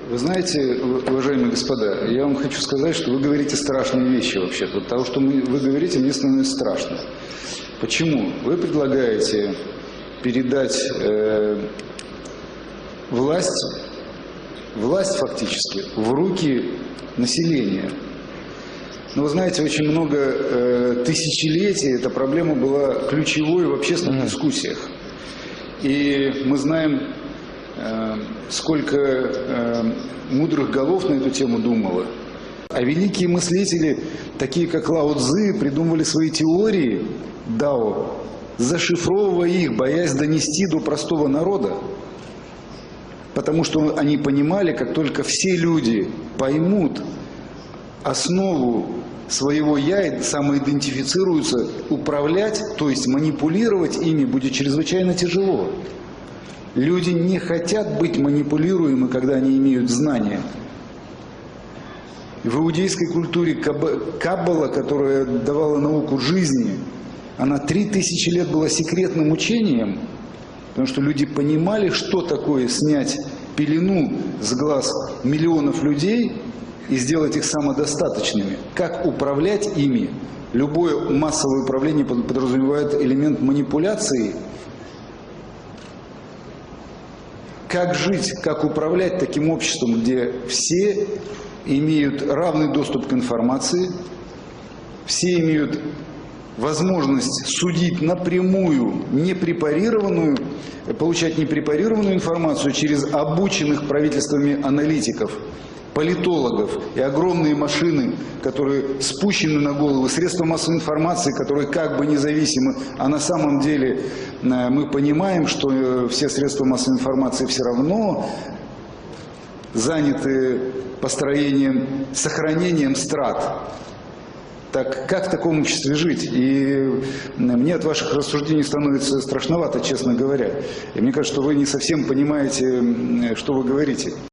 Вы знаете, уважаемые господа, я вам хочу сказать, что вы говорите страшные вещи вообще-то. Того, что вы говорите, мне становится страшно. Почему? Вы предлагаете передать власть фактически в руки населения. Но вы знаете, очень много тысячелетий эта проблема была ключевой в общественных дискуссиях. И мы знаем, сколько мудрых голов на эту тему думало. А великие мыслители, такие как Лао Цзы, придумывали свои теории дао, зашифровывая их, боясь донести до простого народа. Потому что они понимали, как только все люди поймут основу своего «я» и самоидентифицируются, управлять, то есть манипулировать ими будет чрезвычайно тяжело. Люди не хотят быть манипулируемы, когда они имеют знания. В иудейской культуре Каббала, которая давала науку жизни, она 3000 лет была секретным учением, потому что люди понимали, что такое снять пелену с глаз миллионов людей и сделать их самодостаточными. Как управлять ими. Любое массовое управление подразумевает элемент манипуляции. Как жить, как управлять таким обществом, где все имеют равный доступ к информации, все имеют возможность судить напрямую, получать непрепарированную информацию через обученных правительствами аналитиков, политологов и огромные машины, которые спущены на голову, средства массовой информации, которые как бы независимы, а на самом деле мы понимаем, что все средства массовой информации все равно заняты построением, сохранением страт. Так как в таком обществе жить? И мне от ваших рассуждений становится страшновато, честно говоря. И мне кажется, что вы не совсем понимаете, что вы говорите.